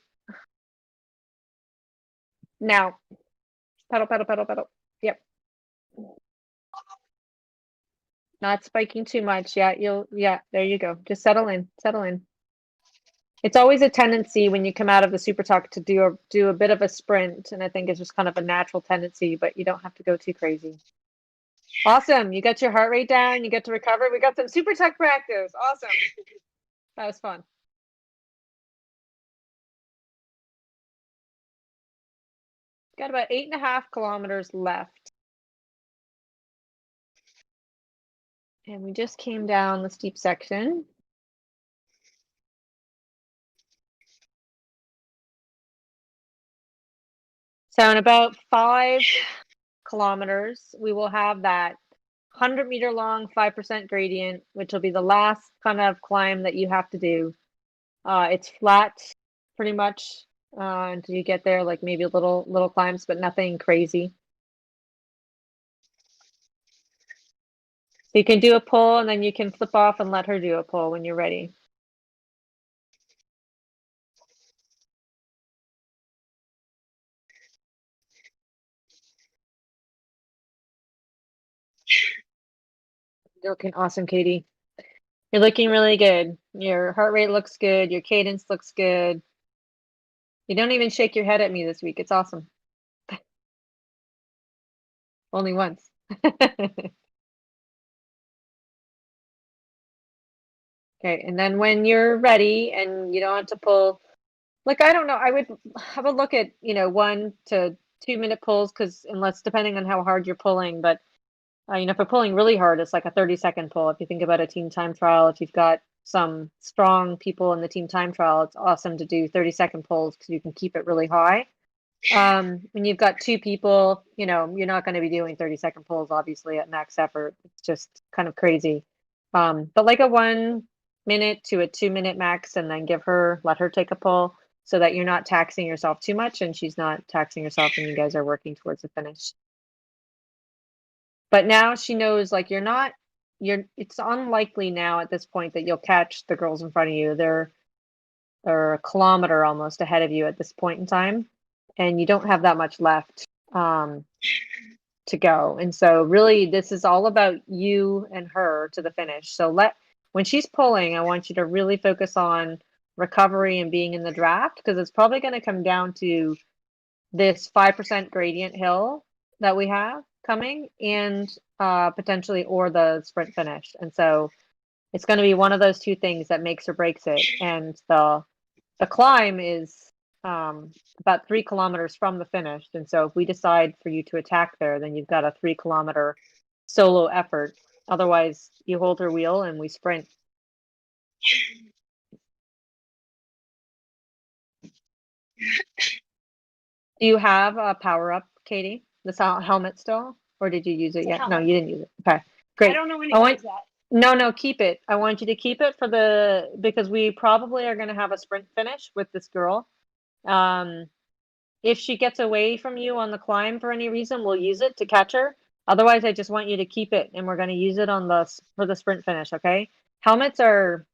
Now, pedal, pedal, pedal, pedal. Yep. Not spiking too much. Yeah, yeah, there you go. Just settle in, settle in. It's always a tendency when you come out of the super tuck to do a bit of a sprint, and I think it's just kind of a natural tendency, but you don't have to go too crazy. Awesome. You got your heart rate down, you get to recover. We got some super tuck practice. Awesome. That was fun. Got about 8.5 kilometers left. And we just came down the steep section. So in about 5 kilometers, we will have that 100-meter long 5% gradient, which will be the last kind of climb that you have to do. It's flat pretty much until you get there, like maybe little climbs, but nothing crazy. So you can do a pull and then you can flip off and let her do a pull when you're ready. You're looking awesome, Katie. You're looking really good. Your heart rate looks good. Your cadence looks good. You don't even shake your head at me this week. It's awesome. Only once. Okay, and then when you're ready and you don't have to pull, like, I don't know, I would have a look at, 1 to 2 minute pulls, because unless, depending on how hard you're pulling, but if you're pulling really hard, it's like a 30-second pull. If you think about a team time trial, if you've got some strong people in the team time trial, it's awesome to do 30-second pulls because you can keep it really high. When you've got 2 people, you're not going to be doing 30-second pulls, obviously, at max effort. It's just kind of crazy. But like a 1 minute to a 2 minute max, and then let her take a pull, so that you're not taxing yourself too much and she's not taxing herself, and you guys are working towards the finish. But now she knows, like, it's unlikely now at this point that you'll catch the girls in front of you. They're a kilometer almost ahead of you at this point in time, and you don't have that much left to go. And so really this is all about you and her to the finish. So when she's pulling, I want you to really focus on recovery and being in the draft, because it's probably going to come down to this 5% gradient hill that we have coming, and potentially, or the sprint finish. And so it's going to be one of those 2 things that makes or breaks it. And the climb is about 3 kilometers from the finish. And so if we decide for you to attack there, then you've got a 3-kilometer solo effort. Otherwise, you hold her wheel and we sprint. Do you have a power up, Katie? The helmet still? Or did you use it yet? No, you didn't use it. Okay, great. I don't know when to use that. No, keep it. I want you to keep it because we probably are going to have a sprint finish with this girl. If she gets away from you on the climb for any reason, we'll use it to catch her. Otherwise, I just want you to keep it, and we're going to use it for the sprint finish, okay? Helmets are,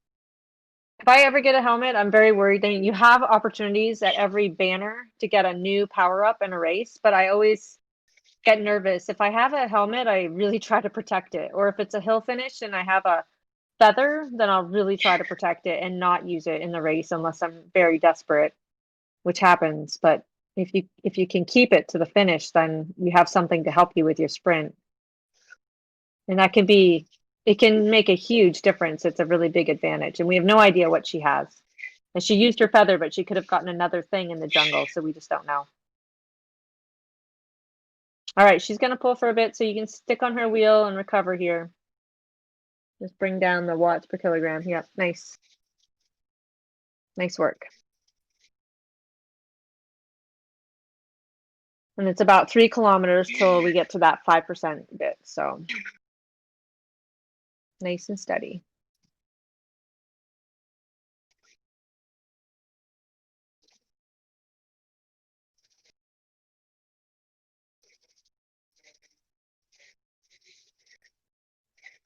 if I ever get a helmet, I'm very worried. Then you have opportunities at every banner to get a new power up in a race, but I always get nervous. If I have a helmet, I really try to protect it. Or if it's a hill finish and I have a feather, then I'll really try to protect it and not use it in the race unless I'm very desperate, which happens. But if you can keep it to the finish, then you have something to help you with your sprint. And that can be, it can make a huge difference. It's a really big advantage. And we have no idea what she has. And she used her feather, but she could have gotten another thing in the jungle, so we just don't know. All right, she's gonna pull for a bit, so you can stick on her wheel and recover here. Just bring down the watts per kilogram. Yep, nice. Nice work. And it's about 3 kilometers till we get to that 5% bit, so nice and steady.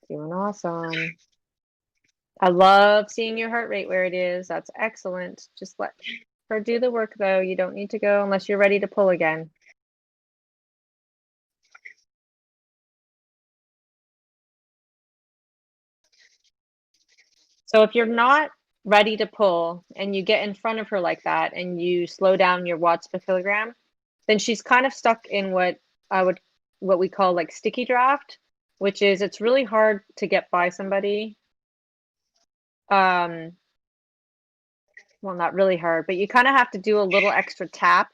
Doing awesome. I love seeing your heart rate where it is. That's excellent. Just let her do the work, though. You don't need to go unless you're ready to pull again. So if you're not ready to pull and you get in front of her like that and you slow down your watts per kilogram, then she's kind of stuck in what we call like sticky draft, which is it's really hard to get by somebody. Well, not really hard, but you kind of have to do a little extra tap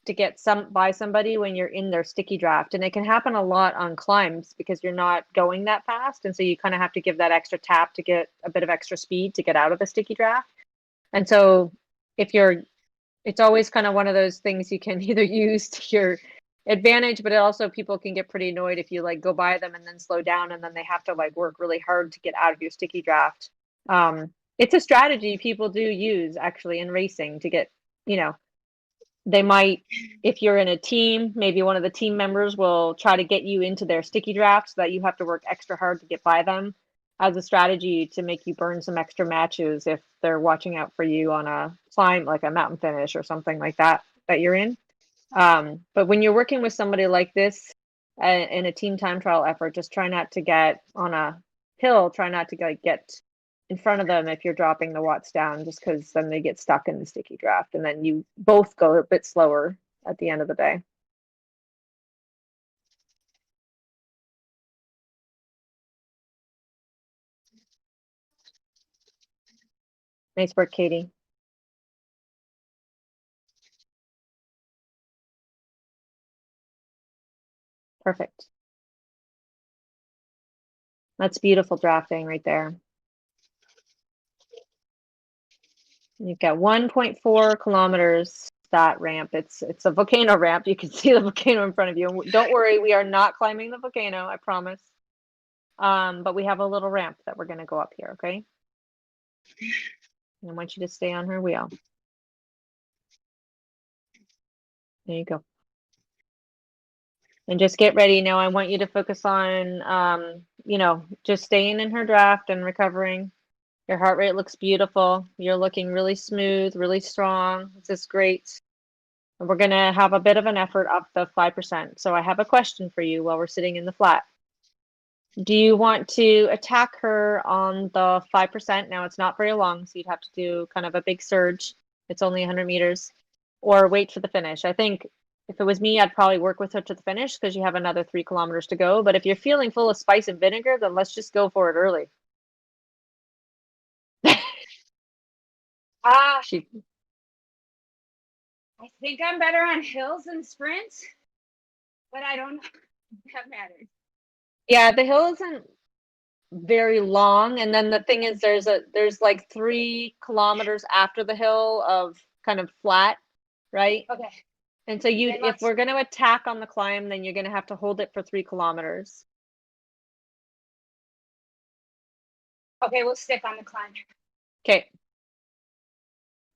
to get by somebody when you're in their sticky draft. And it can happen a lot on climbs because you're not going that fast. And so you kind of have to give that extra tap to get a bit of extra speed to get out of the sticky draft. And so it's always kind of one of those things you can either use to your advantage, but also people can get pretty annoyed if you like go by them and then slow down and then they have to like work really hard to get out of your sticky draft. It's a strategy people do use actually in racing to get, they might, if you're in a team, maybe one of the team members will try to get you into their sticky draft so that you have to work extra hard to get by them as a strategy to make you burn some extra matches if they're watching out for you on a climb, like a mountain finish or something like that you're in. But when you're working with somebody like this in a team time trial effort, just try not to get on a hill, try not to get in front of them if you're dropping the watts down, just because then they get stuck in the sticky draft and then you both go a bit slower at the end of the day. Nice work, Katie. Perfect. That's beautiful drafting right there. You've got 1.4 kilometers, that ramp. It's a volcano ramp. You can see the volcano in front of you. Don't worry, we are not climbing the volcano, I promise. But we have a little ramp that we're gonna go up here, okay? And I want you to stay on her wheel. There you go. And just get ready. Now I want you to focus on, just staying in her draft and recovering. Your heart rate looks beautiful. You're looking really smooth, really strong. This is great. And we're gonna have a bit of an effort up the 5%. So I have a question for you while we're sitting in the flat. Do you want to attack her on the 5%? Now it's not very long, so you'd have to do kind of a big surge. It's only 100 meters. Or wait for the finish. I think if it was me, I'd probably work with her to the finish because you have another 3 kilometers to go. But if you're feeling full of spice and vinegar, then let's just go for it early. I She, think I'm better on hills than sprints, but I don't know if that matters. yeah, the hill isn't very long, and then the thing is, there's like 3 kilometers after the hill of kind of flat, right? Okay. And so if we're going to attack on the climb, then you're going to have to hold it for 3 kilometers. Okay, we'll stick on the climb. Okay.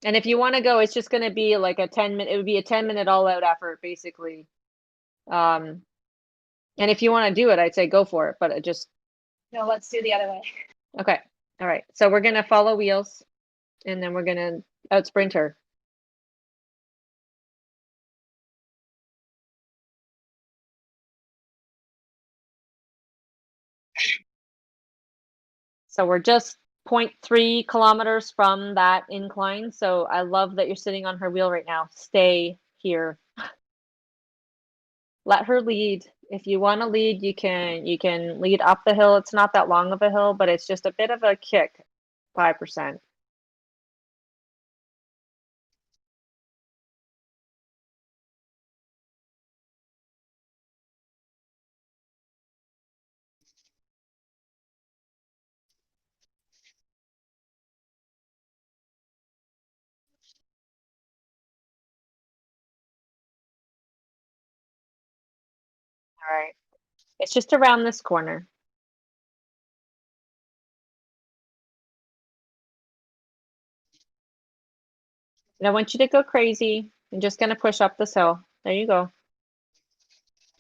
And if you want to go, it's just going to be like a 10-minute, it would be a 10-minute all-out effort, basically. And if you want to do it, I'd say go for it, but No, let's do the other way. okay. All right, so we're gonna follow wheels and then we're gonna out sprint her. So we're just 0.3 kilometers from that incline. So I love that you're sitting on her wheel right now. Stay here. Let her lead. If you want to lead, you can lead up the hill. It's not that long of a hill, but it's just a bit of a kick, 5%. All right. It's just around this corner. And I want you to go crazy. I'm just going to push up this hill. There you go.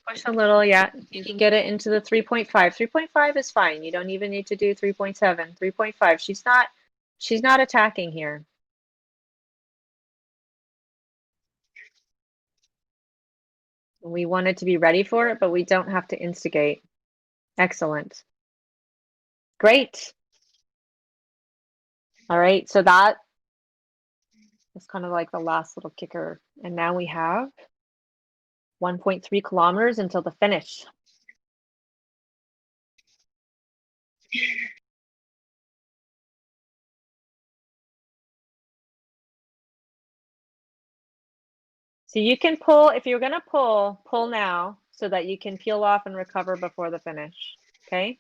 Push a little, yeah. You can get it into the 3.5. 3.5 is fine. You don't even need to do 3.7. 3.5. She's not attacking here. We wanted to be ready for it, but we don't have to instigate. Excellent. Great. All right, so that is kind of like the last little kicker. And now we have 1.3 kilometers until the finish. So you can pull, if you're gonna pull now so that you can peel off and recover before the finish, okay?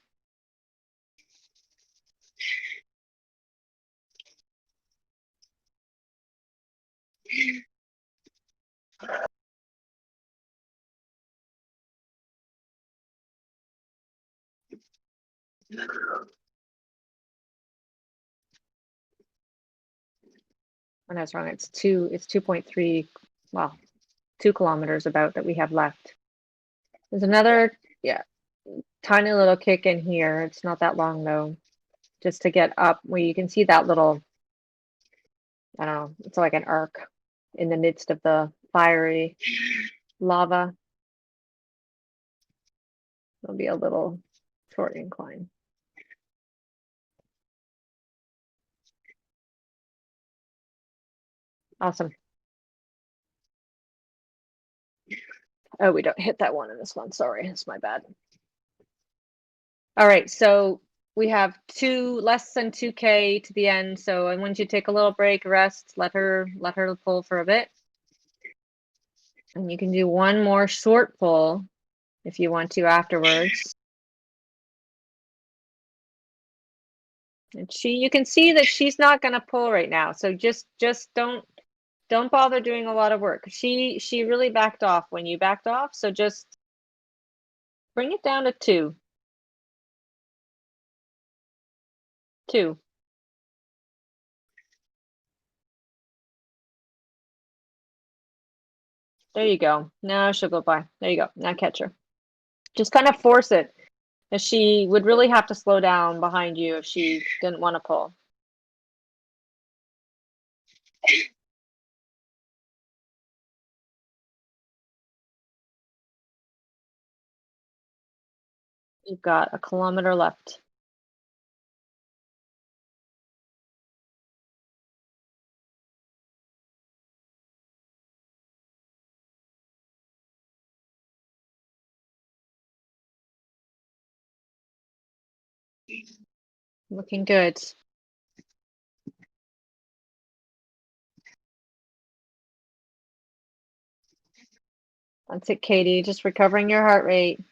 When I was wrong, it's 2.3, well, 2 kilometers about that we have left. There's another, yeah, tiny little kick in here. It's not that long though, just to get up where you can see that little, I don't know, it's like an arc in the midst of the fiery lava. It'll be a little short incline. Awesome. Oh, we don't hit that one in this one. Sorry, it's my bad. All right, so we have less than 2K to the end. So I want you to take a little break, rest, let her pull for a bit. And you can do one more short pull if you want to afterwards. And you can see that she's not going to pull right now. So just don't bother doing a lot of work. She really backed off when you backed off. So just bring it down to 2. 2. There you go. Now she'll go by. There you go. Now catch her. Just kind of force it. And she would really have to slow down behind you if she didn't want to pull. You've got a kilometer left. Looking good. That's it, Katie. Just recovering your heart rate.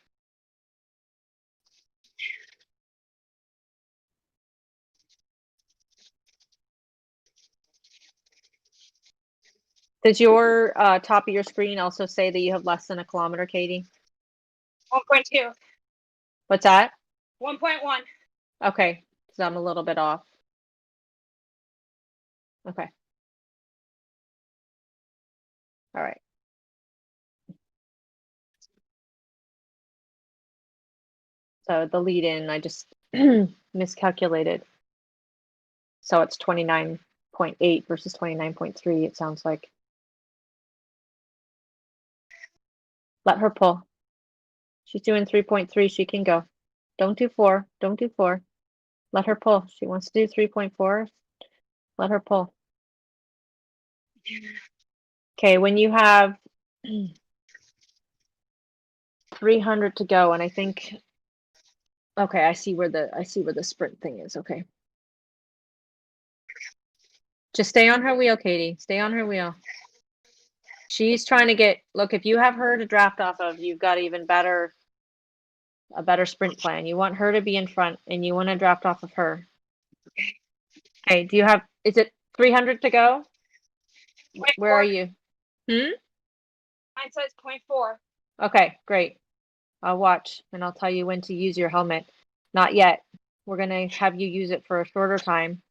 Does your top of your screen also say that you have less than a kilometer, Katie? 1.2. What's that? 1.1. Okay, so I'm a little bit off. Okay. All right. So the lead in, I just miscalculated. So it's 29.8 versus 29.3, it sounds like. Let her pull. She's doing 3.3. She can go. Don't do 4. Don't do 4. Let her pull. She wants to do 3.4. Let her pull. Okay, when you have 300 to go, and I think, okay, I see where the sprint thing is. Okay. Just stay on her wheel, Katie. Stay on her wheel. She's trying to get, look, if you have her to draft off of, you've got even better, a better sprint plan. You want her to be in front and you want to draft off of her. Okay, do you have, is it 300 to go? Where are you? Mine says 0.4. Okay, great. I'll watch and I'll tell you when to use your helmet. Not yet. We're going to have you use it for a shorter time.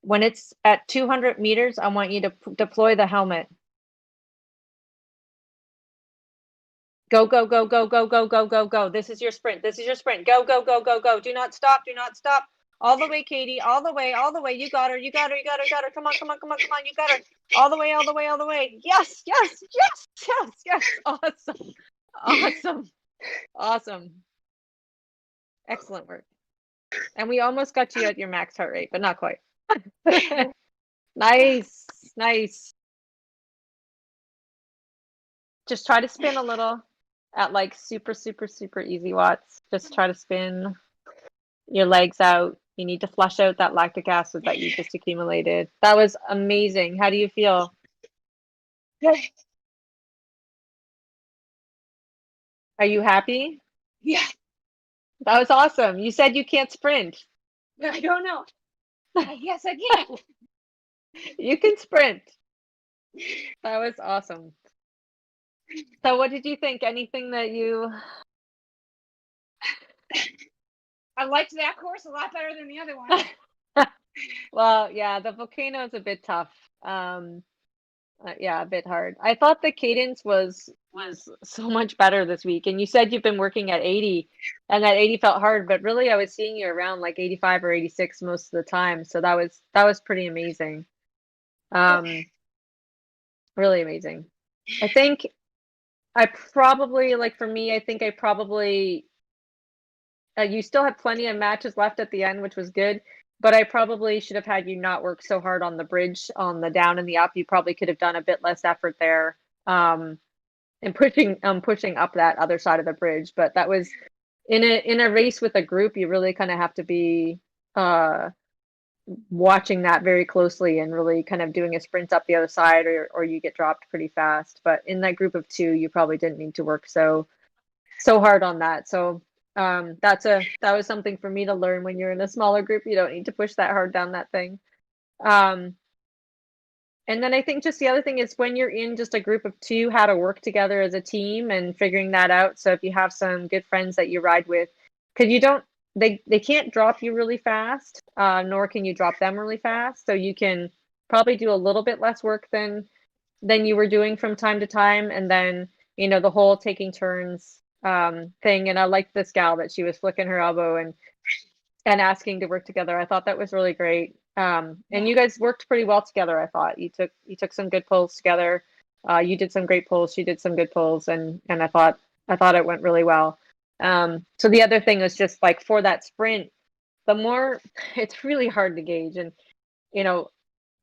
When it's at 200 meters, I want you to deploy the helmet. Go, go, go, go, go, go, go, go, go. This is your sprint. This is your sprint. Go, go, go, go, go. Do not stop. Do not stop. All the way, Katie. All the way. All the way. You got her. You got her. You got her. You got her. Come on, come on, come on, come on. You got her. All the way, all the way, all the way. Yes, yes, yes, yes, yes. Awesome. Awesome. Awesome. Excellent work. And we almost got you at your max heart rate, but not quite. Nice. Nice. Just try to spin a little at like super, super, super easy watts. Just try to spin your legs out. You need to flush out that lactic acid that you just accumulated. That was amazing. How do you feel? Good. Are you happy? Yeah. That was awesome. You said you can't sprint. I don't know. Yes, I can. You can sprint. That was awesome. So what did you think? Anything that you... I liked that course a lot better than the other one. Well, yeah, the volcano is a bit tough. Yeah, a bit hard. I thought the cadence was so much better this week. And you said you've been working at 80, and that 80 felt hard, but really I was seeing you around like 85 or 86 most of the time. So that was pretty amazing. Really amazing. I think I probably, like for me, I think I probably you still have plenty of matches left at the end, which was good. But I probably should have had you not work so hard on the bridge, on the down and the up. You probably could have done a bit less effort there, and pushing up that other side of the bridge. But that was in a race with a group. You really kind of have to be watching that very closely and really kind of doing a sprint up the other side, or you get dropped pretty fast. But in that group of 2, you probably didn't need to work so hard on that. So that was something for me to learn. When you're in a smaller group, you don't need to push that hard down that thing. And then I think just the other thing is when you're in just a group of 2, how to work together as a team and figuring that out. So if you have some good friends that you ride with, because they can't drop you really fast, nor can you drop them really fast. So you can probably do a little bit less work than you were doing from time to time. And then, the whole taking turns thing. And I liked this gal that she was flicking her elbow and asking to work together. I thought that was really great. And you guys worked pretty well together. I thought you took some good pulls together. You did some great pulls. She did some good pulls, and I thought it went really well. So the other thing was just like for that sprint, it's really hard to gauge. And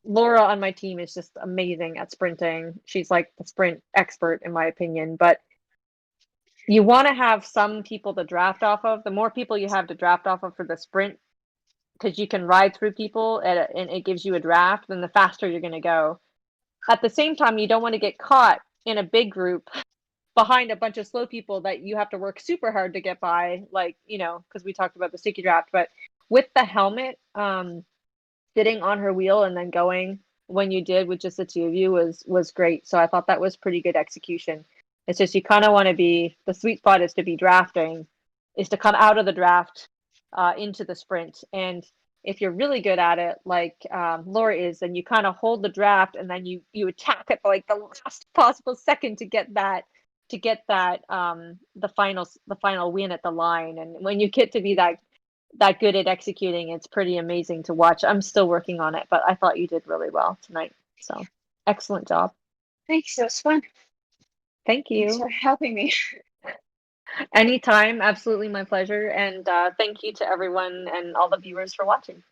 Laura on my team is just amazing at sprinting. She's like the sprint expert in my opinion. But you want to have some people to draft off of. The more people you have to draft off of for the sprint, because you can ride through people and it gives you a draft, then the faster you're going to go. At the same time, you don't want to get caught in a big group behind a bunch of slow people that you have to work super hard to get by, like, because we talked about the sticky draft. But with the helmet, sitting on her wheel and then going when you did with just the 2 of you was great. So I thought that was pretty good execution. It's just you kind of want to be, the sweet spot is to be drafting, is to come out of the draft into the sprint. And if you're really good at it, like Laura is, then you kind of hold the draft and then you attack at like the last possible second to get that the final win at the line. And when you get to be that good at executing. It's pretty amazing to watch. I'm still working on it, but I thought you did really well tonight. So excellent job. Thanks. It was fun. Thank Thanks you. for helping me. Anytime, absolutely my pleasure. And thank you to everyone and all the viewers for watching.